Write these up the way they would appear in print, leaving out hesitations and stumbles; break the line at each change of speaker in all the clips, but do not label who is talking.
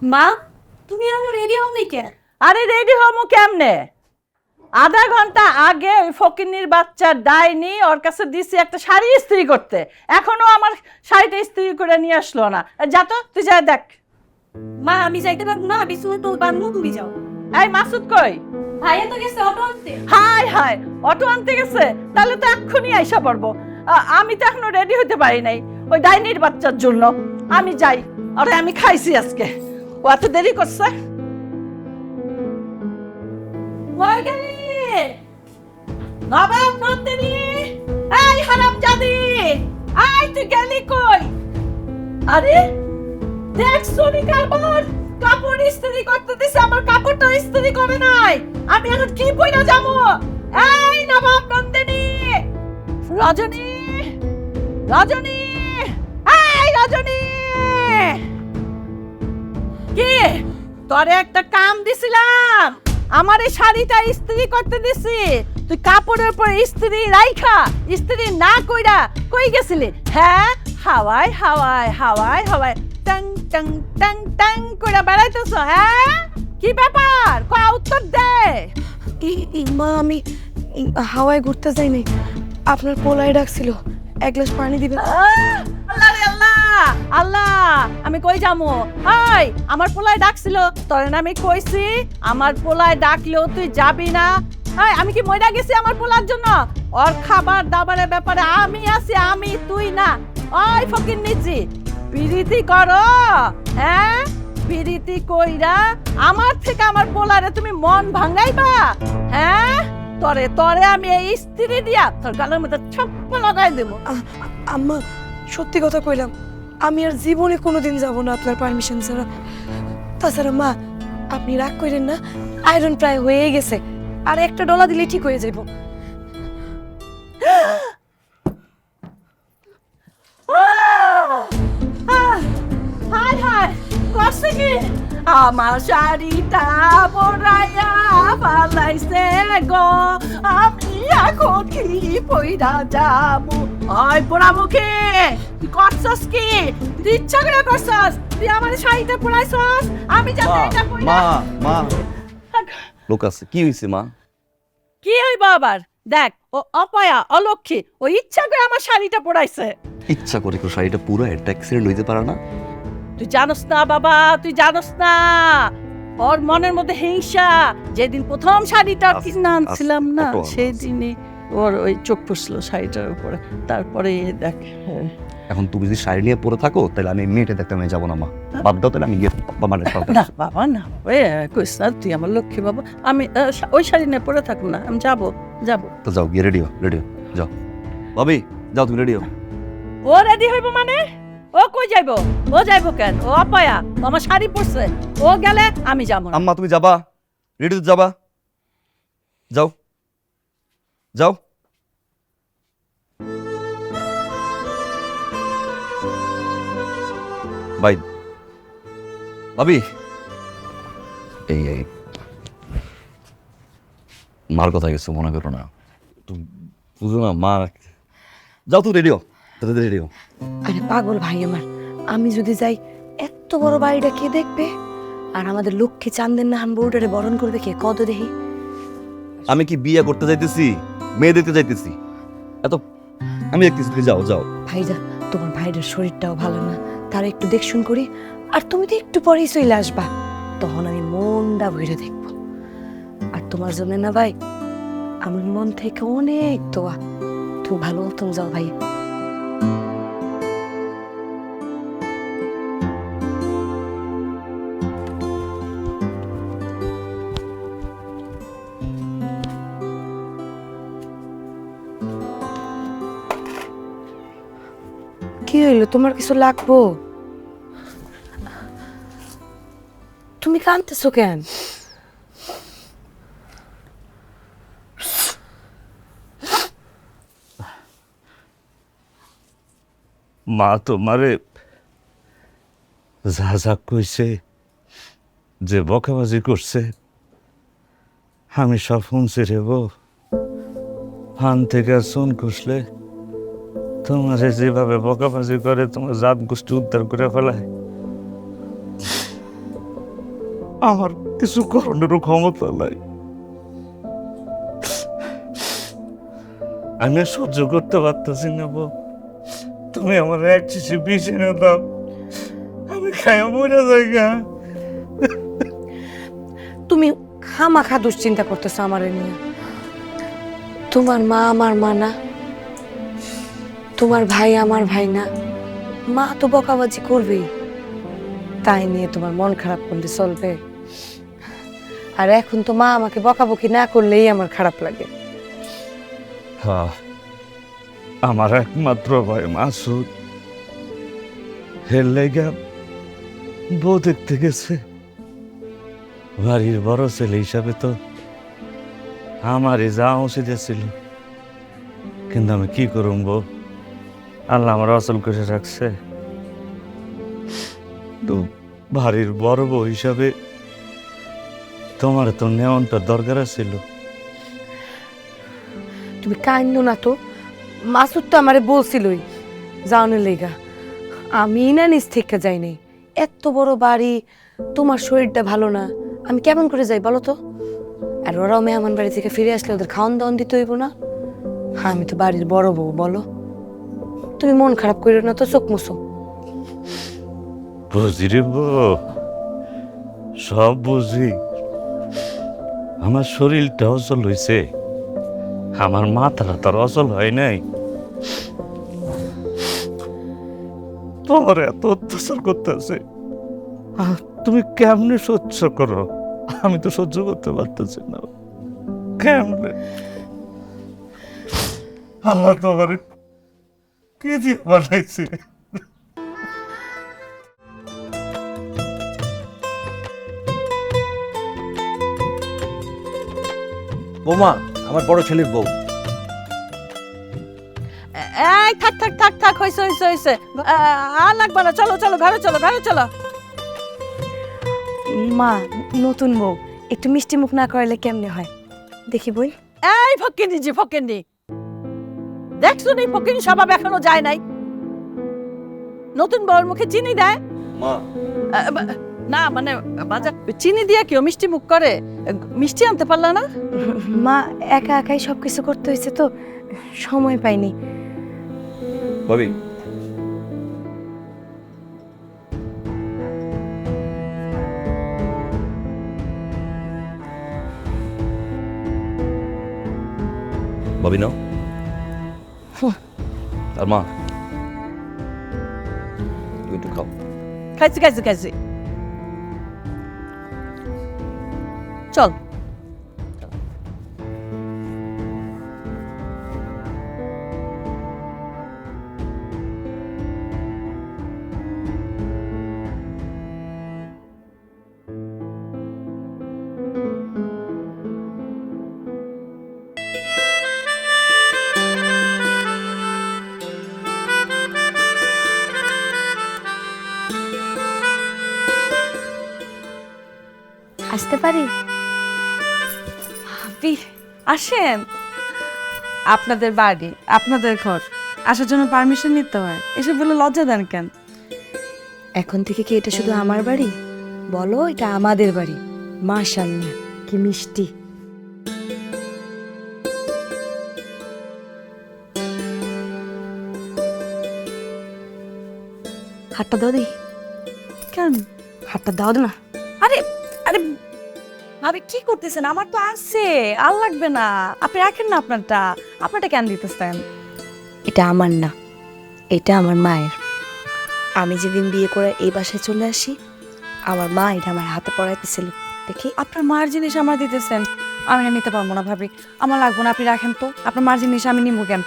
মা, তুমি এখন রেডি হও নি কেন?
আরে রেডি হমু কেমনে? আধা ঘন্টা আগে ওই ফকিন্নির বাচ্চার ডাইনি ওর কাছে দিছি একটা শাড়ি ইস্ত্রি করতে, এখনো আমার শাড়িটা ইস্ত্রি করে নিয়ে আসলো না। যা তো, তুই যা দেখ।
মা, আমি যাইতে পারবো না, বিছুনে তো বানবো, তুমি যাও।
এই মাসুদ কই?
ভাইয়া তো গেছে অটো আনতে।
হাই হাই, অটো আনতে গেছে? তাহলে তো এক্ষুনি আইসা পড়বো। আমি তো এখনো রেডি হতে পারি নাই ওই ডাইনির বাচ্চার জন্য। আমি যাই, আরে আমি খাইছি আজকে, ও এত দেরি করছে। মর্গানি, নবাব নন্দিনী, এই হারামজাদি, আয় তুই গেলি কই? আরে দেখ সোনি কাপড় কাপড় ইস্ত্রি করতে দিছে, আমার কাপড়টা ইস্ত্রি করে নাই, আমি এখন কি পইরা যাবো? এই নবাব নন্দিনী, রজনী, রজনী, এই রজনী, কি তোরে একটা কাম দিছিলাম, আমার এই শাড়িটা ইস্ত্রি করতে দিছি, তুই কাপড়ের উপর ইস্ত্রি রাইখা ইস্ত্রি না কইরা কই গেছিলি? হ্যাঁ, হাওয়ায় হাওয়ায় হাওয়ায় হাওয়ায় টং টং টং টং কইরা বেড়াইতেছ। হ্যাঁ, কি ব্যাপার? কয় উত্তর দে।
মা, আমি হাওয়ায় ঘুরতে যাই নাই, আপনার পোলায় ডাকছিল, এক গ্লাস পানি দিবেন?
আল্লাহ রে আল্লাহ, আল্লাহ, আমি কই যামু? হাই, আমার পোলায় ডাকছিল, তোরে না আমি কইছি আমার পোলায় ডাকলেও তুই যাবি না। হাই, আমি কি মইরা গেছি আমার পোলার জন্য? ওর খাবার দাবারের ব্যাপারে আমি আছি, আমি, তুই না। ওই ফকির নিচি পিরিতি করো, হ্যাঁ, পিরিতি কইরা আমার থেকে আমার পোলারে তুমি মন ভাঙাইবা? হ্যাঁ, তরে তরে আমি এই স্ত্রী দিয়া তোর গালের মধ্যে ছাপ্পা লাগাই দেবো।
আম্মা, সত্যি কথা কইলাম, আমি আর জীবনে কোনোদিন যাব না আপনার পারমিশন ছাড়া। তাছাড়া মা, আপনি রাগ করেন না, আয়রন প্রায় হয়ে গেছে, আর একটা ডলা দিলে ঠিক হয়ে যাইব।
হাই হাই, করছে কি? আমার শাড়িটা পরাইয়া পালাইছে গো, আমি এখন কি পইরা যাবো? ওই পোড়া মুখে, তুই করছস কি? তুই ইচ্ছা করে করছস, তুই আমার শাড়িটা পরাইছস, আমি যাতে এটা পইরা।
মা মা লোক আছে, কি হইছে মা?
কি হইব আবার? দেখ, ও অপয়া অলক্ষী, ও ইচ্ছা করে আমার শাড়িটা পরাইছে।
ইচ্ছা করে কেউ শাড়িটা পুরো একটা অ্যাক্সিডেন্ট হইতে পারে না?
তুই জানোস না বাবা, তুই জানোস না, ওর মনের মধ্যে হিংসা। যেদিন প্রথম শাড়িটা কিনে আনছিলাম না, সেই দিনই ওর ওই চোখ পড়ছিল শাড়িটার উপরে। তারপরে দেখ,
এখন তুমি যদি শাড়ি নিয়ে পরে থাকো, তাহলে আমি মেয়েটা দেখতে আমি যাবো না মা, বাদ দাও, তাহলে আমি গিয়ে বাবার
না বাবা না, ওই কইস না, তুই আমার লক্ষ্মী বাবা, আমি ওই শাড়ি নিয়ে পরে থাকুন না, আমি যাবো যাবো।
তো যাও, গিয়ে রেডি হও, রেডি হও, যাও ভাবি, যাও তুমি রেডি হও।
ও রেডি হইব মানে? ও কই যাইবো? ও যাইবো কেন? ও অপয়া, ও আমার শাড়ি পরছে, ও গেলে আমি যাবো না।
আম্মা তুমি যাবা? রেডি তো যাবা? যাও যাও। বাই ভাবি, এই এই মার কথা গেছো, মনে করো না, তুমি বুঝো না মা। যাও তো, রেডি হও, রেডি হও।
আরে পাগল ভাই আমার, আমি যদি যাই এত বড় বাড়িটা কে দেখবে? আর আমাদের লক্ষ্মী চান্দের না বউটারে বরণ করবে কে? কত দেখি।
আমি কি বিয়ে করতে যাইতেছি? মেয়ে দেখতে যাইতেছি? এত আমি দেখতেছি, তুমি যাও যাও।
ভাইজা, তোমার ভাইটার শরীরটাও ভালো না, তার একটু দেখশুন করি, আর তুমি তো একটু পরেই চলে আসবা, তখন আমি মনটা ভরে দেখবো। আর তোমার জন্য না ভাই, আমার মন থেকে অনেক দোয়া, তুমি ভালো মতন যাও ভাই। কি হইলো, তোমার কিছু লাগবো? তুমি কাঁদতেছো কেন?
মা তোমারে যা যা কইছে, যে বকাবাজি করছে, আমি সব শুনছি রে বউ। ফান থেকে চুন খুসলে তোমারে যেভাবে বকাবাজি করে, তোমার জাত গোষ্ঠী উদ্ধার করে ফেলায়, আমার কিছু করণেরও ক্ষমতা নাই। আমি আর সহ্য করতে পারতেছি না বউ। তুমি আমার এক শিশি বিষ এনে দাও, আমি খাইয়া মরে যাই গা।
তুমি খামাখা দুশ্চিন্তা করতেছো আমার নিয়ে। তোমার মা আমার মা না, তোমার ভাই আমার ভাই না। মা তো বকাবাজি করবেই, তাই নিয়ে তোমার মন খারাপ করলে চলবে? আর এখন তো মা আমাকে বকাবকি না করলেই আমার খারাপ লাগে।
হ্যাঁ, আমার একমাত্র ভাই মাসুদ হের লেগা বউ দেখতে গেছে। বাড়ির বড় ছেলে হিসাবে তো আমারই যাওয়া উচিত ছিল, কিন্তু আমি কি করুম বউ, আল্লাহ আমার অচল করে রাখছে। তো বাড়ির বড় বউ হিসাবে তোমার তো নেওয়ানটার দরকার ছিল।
তুমি কান্দো না তো, মাসুদ তো আমারে বলছিলই যাওনের লেগা। আমি না নিজ থেকে যাই নাই। এত বড় বাড়ি, তোমার শরীরটা ভালো না, আমি কেমন করে যাই বলো তো? আর ওরাও মেহমান বাড়ি থেকে ফিরে আসলে ওদের খাওয়ান দাওয়ান দিতে হইব না? আমি তো বাড়ির বড় বউ, বলো। তুমি মন খারাপ করো না তো, চোখ মুছো।
বুঝি রে বউ, সব বুঝি। আমার শরীরটা অচল হয়েছে, আমার মাথাটা তার অচল হয় নাই। তোমার এত অত্যাচার করতেছে, তুমি কেমনে সহ্য করো? আমি তো সহ্য করতে পারতেছি না। কেমনে? আল্লাহ তোমার কি দিয়ে বানাইছে?
বৌমা, আমার বড় ছেলের বউ।
এই থাক থাক থাক থাক, হয়েছে হয়েছে হয়েছে, আর লাগবে না, চলো চলো ঘরে চলো, ঘরে চলো।
মা, নতুন বউ একটু মিষ্টি মুখ না করালে কেমনে হয়? দেখি বই।
এই ফকিনি জি ফকিনি, দেখছো নি ফকিনি স্বভাব এখনো যায় নাই। নতুন বউর মুখে চিনি দেয়
মা,
না, মানে বাজার চিনি দিয়ে কেউ মিষ্টি মুখ করে? মিষ্টি আনতে পারলা না?
মা, একা একাই সবকিছু করতে হয়েছে তো, সময় পাইনি।
ভাবি, ভাবি নাও। আর মা, তুমি একটু খাও।
খাইছি খাইছি খাইছি, চল।
আসতে পারি?
ভাবি আসেন, আপনাদের বাড়ি, আপনাদের ঘর, আসার জন্য পারমিশন নিতে হয়, এসব বলে লজ্জা দেন কেন?
এখন থেকে কি এটা শুধু আমার বাড়ি? বলো, এটা আমাদের বাড়ি। মাশাআল্লাহ, কি মিষ্টি। হাতটা দাও দেখি।
কেন?
হাতটা দাও না।
আরে আরে ভাবি কি করতেছেন? আমার তো আছে, আর লাগবে না, আপনি রাখেন না আপনারটা। আপনারটা কেন দিতেছেন?
এটা আমার না, এটা আমার মায়ের। আমি যেদিন বিয়ে করে এই বাসায় চলে আসি, আমার মা এটা আমার হাতে পড়াইতেছিল। দেখি।
আপনার মার জিনিস আমার দিতেছেন, আমি না নিতে পারবো না ভাবি, আমার লাগবো না, আপনি রাখেন তো। আপনার মার জিনিস আমি নিবো কেন?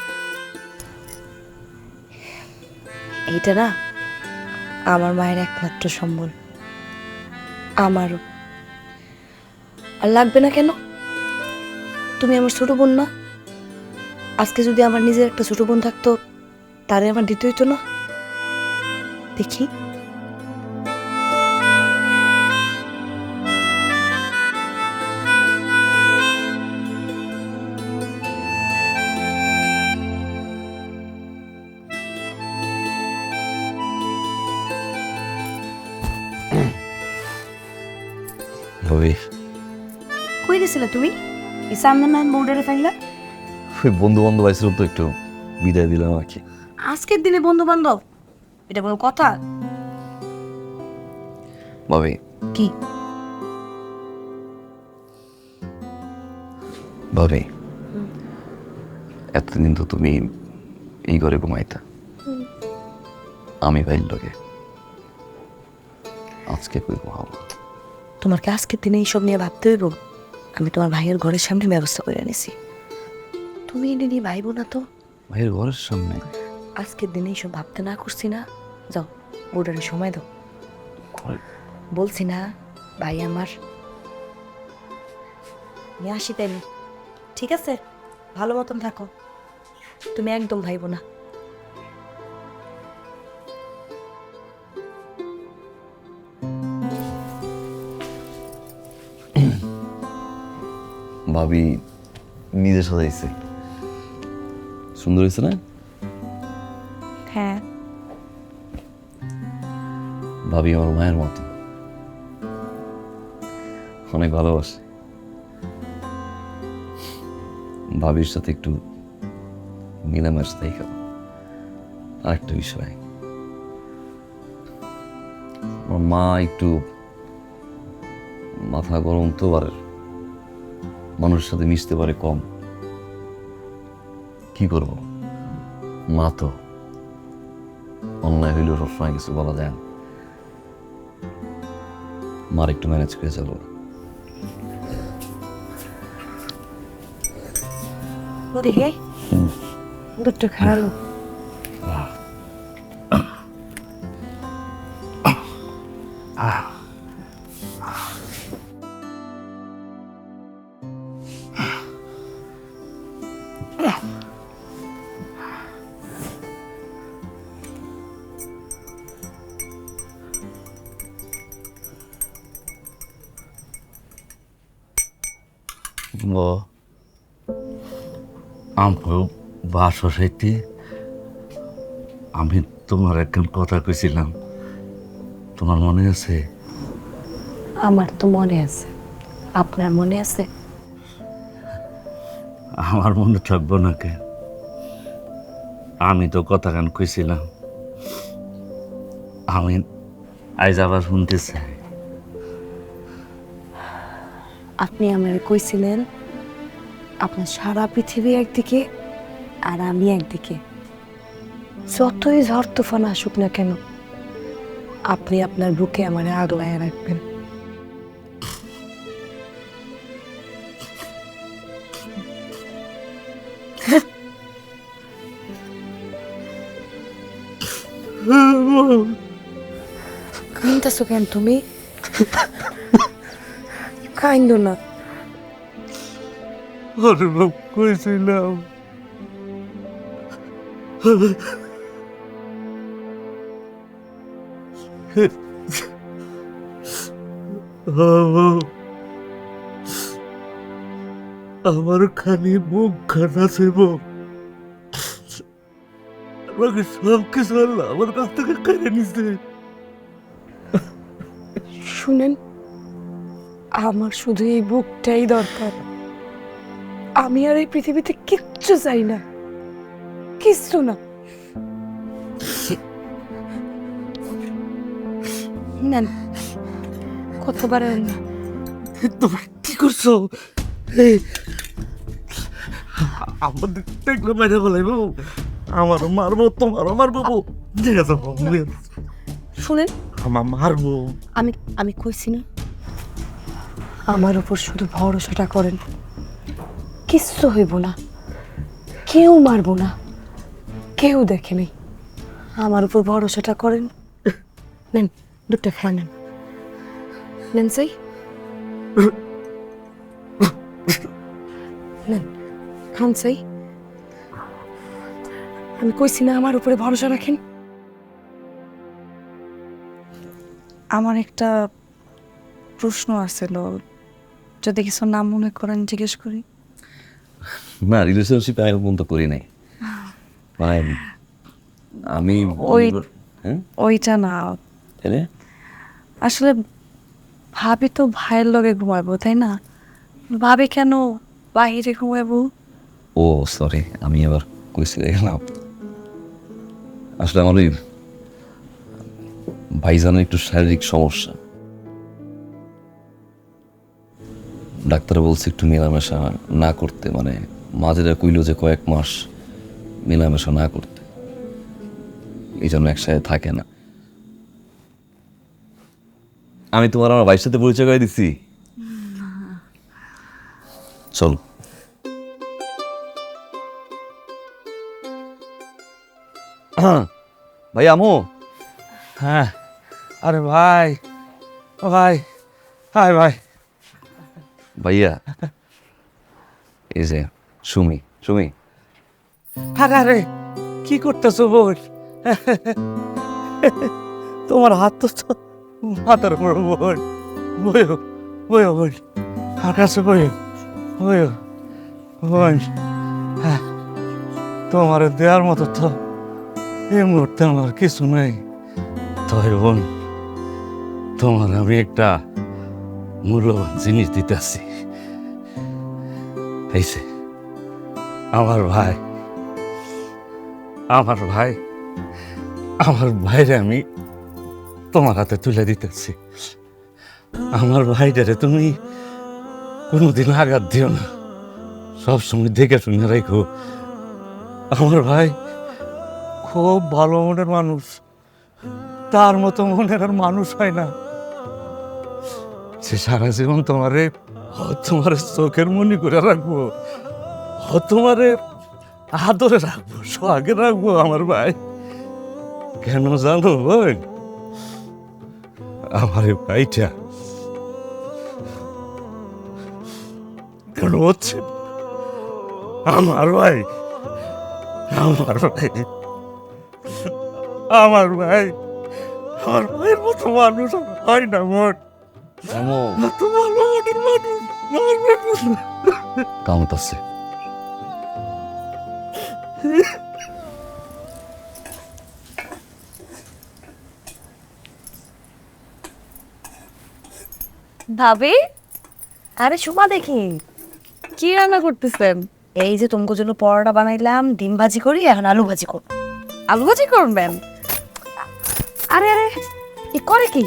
এইটা না আমার মায়ের একমাত্র সম্বল, আমারও। আর লাগবে না কেন? তুমি আমার ছোট বোন না? আজকে যদি আমার নিজের একটা ছোট বোন থাকতো, তারে আমার দিতে হইতো না? দেখি।
ভাবি
কই গেছিলে তুমি এই সামনে ম্যান বোর্ডারে ফেললা?
ওই বন্ধু বান্ধব আইছিল তো একটু বিদায় দিলাম আর কি।
আজকের দিনে বন্ধু বান্ধব, এটা কোনো কথা?
ভাবি
কি?
ভাবি এতদিন তো তুমি এই ঘরে ঘুমাইতা, আমি ভাইয়ের লগে আজকে কই ঘুমাবো?
তোমার কি আজকের দিনে এইসব নিয়ে ভাবতে হইব? আমি তোমার ভাইয়ের ঘরের সামনে ব্যবস্থা করে নিছি, তুমি এটা নিয়ে ভাইবো না তো।
ভাইয়ের ঘরের সামনে?
আজকের দিনে এইসব ভাবতে না করছি না, যাও বোর্ডারে সময় দাও। বলছি না ভাই আমার, নিয়ে আসি তাইলে। ঠিক আছে, ভালো মতন থাকো, তুমি একদম ভাইবো না।
ভাবি নিজে সাজাইছে, সুন্দর হয়েছে না?
হ্যাঁ,
ভাবি আমার মায়ের মতো, অনেক ভালোবাসে। ভাবির সাথে একটু মিলামেশ দেখা। আরেকটা বিষয়, আমার মা একটু মাথা গরম তো, আর মানুষের সাথে মিশতে পারে কম। কি করব, মা তো অন্যায় হইলেও সবসময় কিছু বলা যায় না। মার একটু ম্যানেজ করে চলো।
দেখে দুটো খালো।
আমার বাসা সাইতে আমি তোমার একখান কথা কইছিলাম, তোমার মনে আছে?
আমার তো মনে আছে, আপনার মনে আছে?
আমার মনে থাকবো না কেন? আমি তো কথা গান কইছিলাম, আমি আজ আবার শুনতে চাই।
আপনি আমার কইছিলেন আপনার সারা পৃথিবী একদিকে আর আমি একদিকে, যতই ঝড় তুফান আসুক না কেন আপনি আপনার বুকে আমার আগলায় রাখবেন। কাঁদতেছো কেন তুমি? কাইন্দ না।
অনুভব করেছিলাম আমার খানি মুখ খানা ছিল, আমাকে সব কিছু আল্লাহ আমার কাছ থেকে কেড়ে নিছে।
শুনেন, আমার শুধু এই বুকটাই দরকার, আমি আর এই পৃথিবীতে কিচ্ছু চাই না, কিচ্ছু না। নেন, কতবার না।
তুমি কি করছো? আমাদের দেখলে মাইরে বলাইব, আমারও মারবো, তোমারও মারবো, ঠিক আছে
শুনেন,
আমার মারবো।
আমি কইছি না, আমার উপর শুধু ভরসাটা করেন, কিচ্ছু হইব না, কেউ মারবো না, কেউ দেখেনি, আমার উপর ভরসাটা করেন। নেন, দুটো খাওয়া নেন, নেন সেই নেন, খান সেই। আমি কইছি না আমার উপরে ভরসা রাখেন।
আমার একটা প্রশ্ন আছিল, যদি কিছু নাম মনে করেন জিজ্ঞেস করি।
না, রিলেশনশিপে আমি এরকম তো করি নাই। মানে আমি
ওইটা না,
এনে
আসলে ভাবি তো ভাইয়ের লগে ঘুমাবো তাই না? ভাবি কেন বাহিরে ঘুমাবো?
ও সরি, আমি আবার কইছি গেলাম। আসলে আমার ওই ভাইজানের একটু শারীরিক সমস্যা, ডাক্তার বলছে একটু মেলামেশা না করতে, মানে মাঝেরা কইলো যে কয়েক মাস মেলামেশা না করতে, এই জন্য একসাথে থাকে না। আমি তোমার আমার ভাইয়ের সাথে পরিচয় করে দিচ্ছি, চল। ভাই আমো।
হ্যাঁ, আরে ভাই, ও ভাই, হাই ভাই।
ভাইয়া এই যে সুমি। সুমি
আরে কি করতেছো বোন? তোমার হাত তো মাথার উপর বোন। বইও বইও বোন, আমার কাছে বইও বইও বোন। হ্যাঁ, তোমার দেওয়ার মতো তো এই মুহূর্তে আমার কিছু নেই। তবে বোন, তোমার আমি একটা মূল্যবান জিনিস দিতেছি। এই যে আমার ভাই, আমার ভাই, আমার ভাইরে আমি তোমার হাতে তুলে দিতেছি। আমার ভাইটারে তুমি কোনোদিন আঘাত দিও না, সবসময় দেখে শুনে রাখো। আমার ভাই খুব ভালো মনের মানুষ, তার মতো মনের আর মানুষ হয় না। সে সারা জীবন তোমারে চোখের মনি করে রাখবো, তোমারে আদরে রাখবো, সোহাগে রাখবো আমার ভাই। কেন জানো বোন? আমার এই ভাইটা কেন হচ্ছে আমার ভাই, আমার ভাই, আমার ভাই, আমার ভাইয়ের মতো মানুষ আর হয় না বোন।
আমো
এত ভালো মনের মানুষ।
কামত আছে।
ভাবি
আরে সুমা, দেখি
কি রান্না করতেছেন?
এই যে তোমার জন্য পরোটা বানাইলাম, ডিম ভাজি করি, এখন আলু ভাজি করব।
আলু ভাজি করবেন?
আরে আরে এ করে কি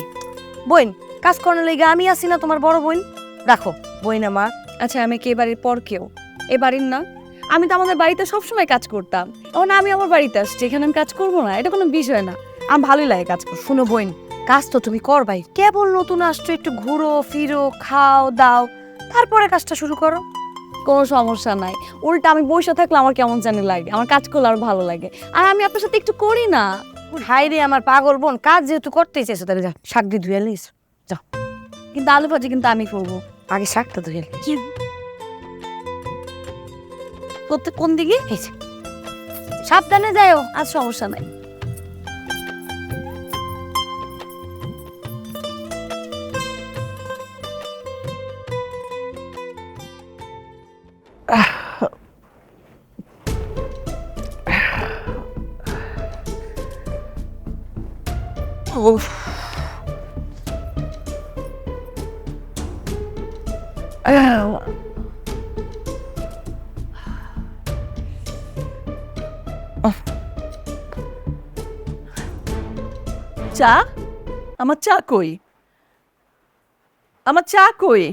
বোন? কাজ করার লেগে আমি আছি না, তোমার বড় বোন। রাখো বোন আমার।
আচ্ছা, আমি কি এ বাড়ির পর কেউ? এ বাড়ির না? আমি তো আমাদের বাড়িতে সবসময় কাজ করতাম। এখন আমি আমার বাড়িতে আসছি, এখানে আমি কাজ করবো না? এটা কোনো বিষয় না, আমার ভালোই লাগে কাজ করতে।
শুনো বোন, কাজ তো তুমি করবাই, কেবল নতুন আসছো, একটু ঘুরো ফিরো, খাও দাও, তারপরে কাজটা শুরু করো।
কোনো সমস্যা নাই, উল্টা আমি বসে থাকলে আমার কেমন জানি লাগে, আমার কাজ করলে আর ভালো লাগে। আর আমি আপনার সাথে একটু করি না।
হাই রে আমার পাগল বোন, কাজ যেহেতু করতেই চাইছো তাহলে যা শাক দিয়ে ধুয়ে লিস। যাও,
কিন্তু আলু ভাজি কিন্তু আমি করবো।
আগে শাকটা ধুয়ে লি।
করতে কোন দিকে?
এই যে, সাবধানে যাও।
আর সমস্যা নাই।
চা? আমার চা কই? আমার চা কই?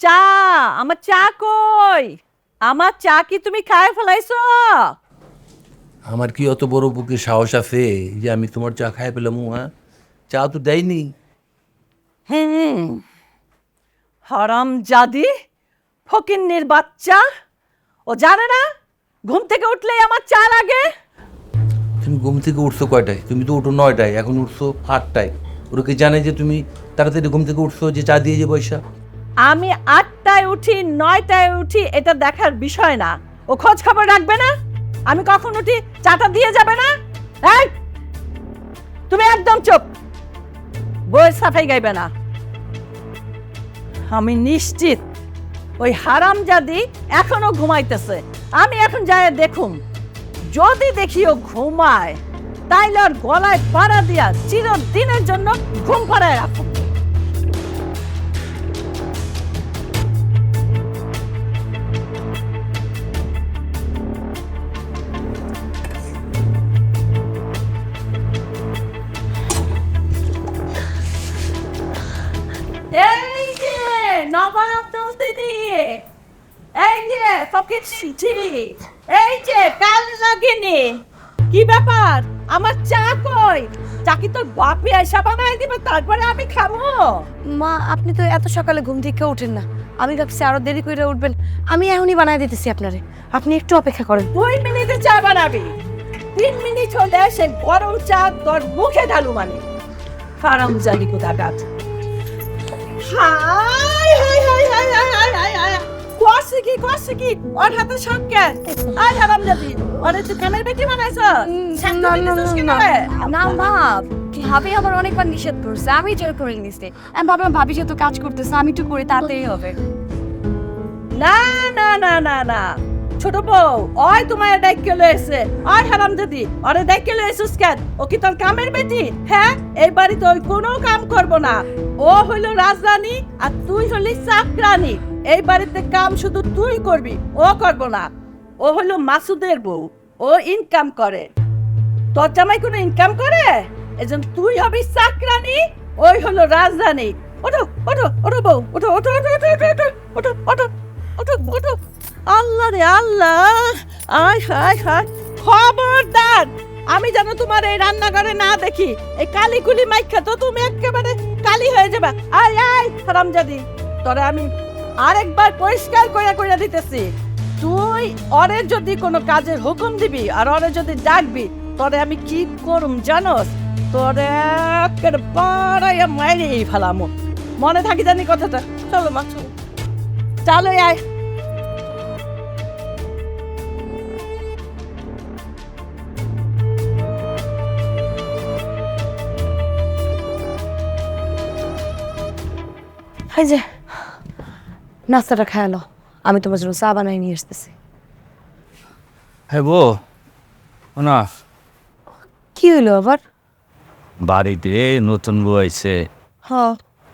চা, আমার চা কই? আমার চা কি তুমি খায় ফেলাইছো?
আমার কি অত বড় বুকে সাহস আছে যে আমি তোমার চা খাই পেলাম? হ্যাঁ, চা তো দেয়নি।
হারাম জাদি, ফকিন্নির বাচ্চা, ও জানে না ঘুম থেকে উঠলেই আমার চা লাগে?
তুমি ঘুম থেকে উঠছো কয়টায়? তুমি তো উঠো 9টায়, এখন উঠছো 8টায়। ওরা কি জানে যে তুমি তাড়াতাড়ি ঘুম থেকে উঠছো, যে চা দিয়ে যে পয়সা?
আমি 8টায় উঠি 9টায় উঠি এটা দেখার বিষয় না। ও খোঁজ খবর রাখবে না আমি কখন উঠি, চাটা দিয়ে যাবে না? এই, তুমি একদম চুপ, বইয়ের সাফাই গাইবে না। আমি নিশ্চিত ওই হারামজাদি এখনো ঘুমাইতেছে। আমি এখন যাই দেখুম, যদি দেখি ও ঘুমায় তাইলে ওর গলায় পাড়া দিয়া চিরদিনের জন্য ঘুম পাড়ায় রাখুন। ছি, এই যে কাল লাগিনি, কি ব্যাপার? আমার চা কই? চা কি তোর বাপে আইসা বানাই দিবে তারপরে আমি খাবো?
মা আপনি তো এত সকালে ঘুম থেকে ওঠেন না, আমি ভাবছি আরো দেরি করে উঠবেন। আমি এখনই বানায় দিতেছি আপনারে, আপনি একটু অপেক্ষা করেন।
2 মিনিটে চা বানাবি, 3 মিনিট হলে সে গরম চা তোর মুখে ঢালু মানে। হারাম জানি কোথাকার। High high high high high high high high, করছে কি ওর হাতে সক্কের। আয় হারাম জানি, ওরে তুই কামের বেটি বানাইছ?
না মা, ভাবি আবার অনেকবার নিষেধ করছে, আমি জোর করে নিছি। আমি ভাবলাম ভাবি যেহেতু কাজ করতেছে আমি একটু করে তাড়াতাড়ি হবে।
না না না না না, ছোট বউ ওই তোমার ডাইকে লয়েছে। আর হারাম জাদি, ওরে ডাইকে লয়েছিস কেন? ও কি তোর কামের বেটি? হ্যাঁ, এই বাড়িতে ওই কোনো কাম করবো না। ও হইল রাজরানী আর তুই হলি চাকরানী। এই বাড়িতে কাম শুধু তুই করবি, ও করবো না। ও হইল মাসুদের বউ, ও ইনকাম করে। তোর জামাই কোনো ইনকাম করে? এজন্য তুই হবি চাকরানী, ওই হলো রাজরানী। ওঠো ওঠো ওঠো বউ, ওঠো ওঠো ওঠো ওঠো ওঠো ওঠো ওঠো ওঠো ওঠো। আল্লাহ রে আল্লাহ, আয় হায় হায়, খবরদার আমি যেন তোমার এই রান্নাঘরে না দেখি। এই কালি কুলি মাইখা তো তুমি একেবারে কালি হয়ে যাবে। আয় আয় হারামজাদি, তোরে আমি আরেকবার পরিষ্কার কইরা দিতেছি। তুই ওরে যদি কোনো কাজের হুকুম দিবি আর ওরে যদি ডাকবি, তোরে আমি কি করুম জানোস? তোরে একেবারে বাড়াইয়া মাইরেই ফেলামো। মনে থাকি জানি কথাটা। চলো মা চলো, চলো আয়।
এই যে নাস্তাটা খায়ালো, আমি তোমার জন্য চা বানাই নিয়ে আসতেছি।
হ্যাঁ বউ, না
কি হইলো আবার?
বাড়িতে নতুন বউ আইছে,
হ,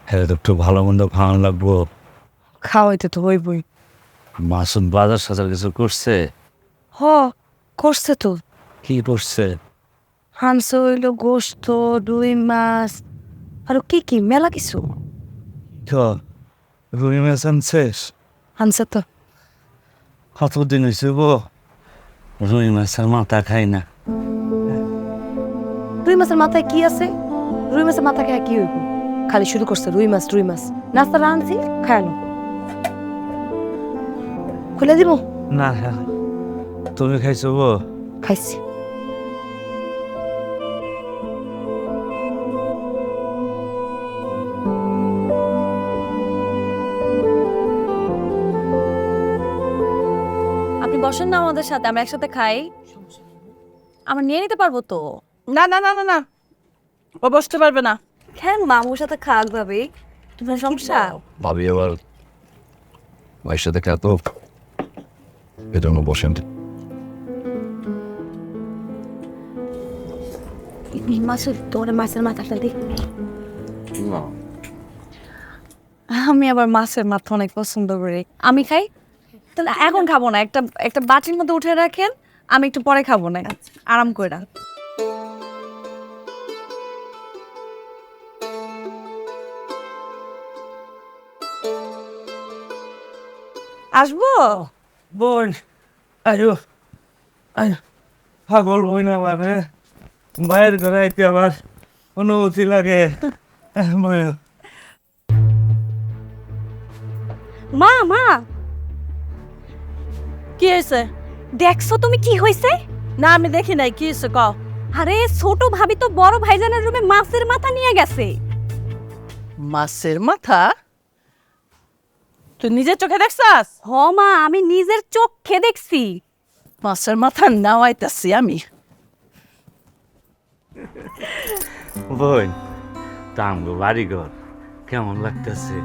হ্যাঁ একটু ভালো মন্দ খাওয়ানো লাগবো।
খাওয়াইতে তো হইবই।
মাসুদ বাজার সাজার কিছু করছে?
হ, করছে তো।
কি করছে?
হাঁস হইলো, গোস্ত, রুই মাছ, আরো কি কি মেলা কিছু
রুই মাছ আনছিস?
আনছে তো।
কতদিন হয়েছে বউ রুই মাছের মাথা খাই না।
রুই মাছের মাথায় কি আছে? রুই মাছের মাথা খায় কি হইব? খালি শুরু করছে রুই মাছ রুই মাছ। নাস্তা আনছি, খায়ালো। খুলে দিব?
না হ্যাঁ, তুমি খাইছো বউ?
খাইছি।
আপনি বসেন না আমাদের সাথে, আমরা একসাথে খাই। আমরা নিয়ে নিতে পারবো তো?
না না না না না, ও বসতে পারবে না।
কেন মামুর সাথে খাক ভাবি, তোমার সমস্যা?
ভাবি আবার ভাইয়ের সাথে খেত, এজন্য বসেন।
মাসুদ, তোমার মাছের মাথাটা দেখ।
আমি আবার মাছের মাথা অনেক পছন্দ করি। আমি খাই? তাহলে এখন খাবো না, একটা একটা বাটির মধ্যে উঠে রাখেন, আমি একটু পরে খাবো না, আরাম করে।
আসবো
বোন আয়ো আয়ো, পাগল বই না মানে বাইরের ঘরে আইতে আবার অনুমতি লাগে।
মা মা,
কি হয়েছে?
দেখছো তুমি কি হয়েছে?
না আমি দেখি নাই, কি হয়েছে ক?
আরে ছোট ভাবি তো বড় ভাইজানের রুমে মাছের মাথা নিয়ে গেছে।
মাছের মাথা? তুই নিজের চোখে দেখছাস?
হ মা, আমি নিজের চোখে দেখছি।
মাছের মাথা নাওয়াইতাছি আমি।
বোন তামগো বাড়িঘর কেমন লাগতেছে?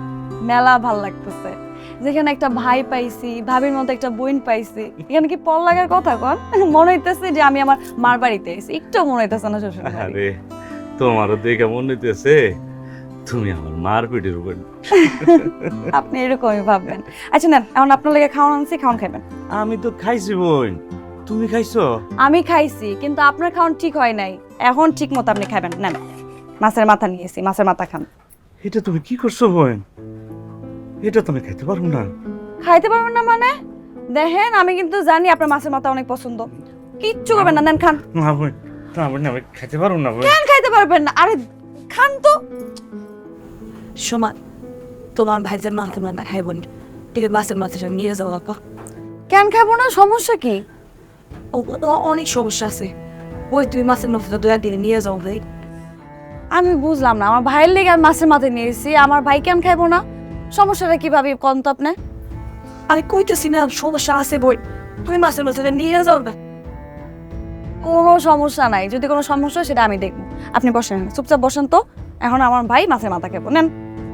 মেলা ভাল লাগতেছে, যেখানে একটা ভাই পাইছি, ভাবির মতো একটা বোন পাইছি। এখানে কি পল লাগার কথা কন? মনে হইতেছে যে আমি আমার মার বাড়িতে আইছি, একটু মনে হইতেছে না শ্বশুর বাড়ি।
আরে তোমারও দেখে মনে হইতেছে তুমি আমার মার পিঠের উপর।
আপনি এরকমই ভাববেন। আচ্ছা না, এখন আপনার লেগে খাওয়ান আনছি, খাওয়ান খাবেন।
আমি তো খাইছি বোন, তুমি খাইছো?
আমি খাইছি, কিন্তু আপনার খাওয়ান ঠিক হয় নাই। এখন ঠিক মতো আপনি খাবেন। না মাছের মাথা নিয়েছি, মাছের মাথা খান।
এটা তুমি কি করছো বোন? এটা তুমি খাইতে পারবো না।
খাইতে পারবেন না মানে? দেখেন আমি কিন্তু জানি আপনার মাছের মাথা অনেক পছন্দ, কিচ্ছু করবেন না, নেন খান।
না বোন, না বোন, আমি খেতে পারবো না বোন।
কেন খাইতে পারবেন না? আরে খান তো।
সমান তোমার ভাইজান মাথা মাথা খাইব না, ঠিক আছে মাছের মাথাটা নিয়ে যাও আপা।
কেন খাবো না? সমস্যা কি?
অনেক সমস্যা আছে, ওই তুমি মাছের মাথাটা 2 দিনে নিয়ে যাও ভাই।
আমি বুঝলাম না, আমার ভাইয়ের লেগে আমি মাছের মাথায় নিয়েছি, আমার ভাই কেন খাইবো না? সমস্যাটা কিভাবে কোন তো আপনি?
আরে কইতেছি না সমস্যা আছে বই, তুমি মাছের মাথাটা নিয়ে যাও না।
কোনো সমস্যা নাই, যদি কোনো সমস্যা হয় সেটা আমি দেখবো। আপনি বসেন, চুপচাপ বসেন তো। এখন আমার ভাই মাছের মাথা খাবো, নেন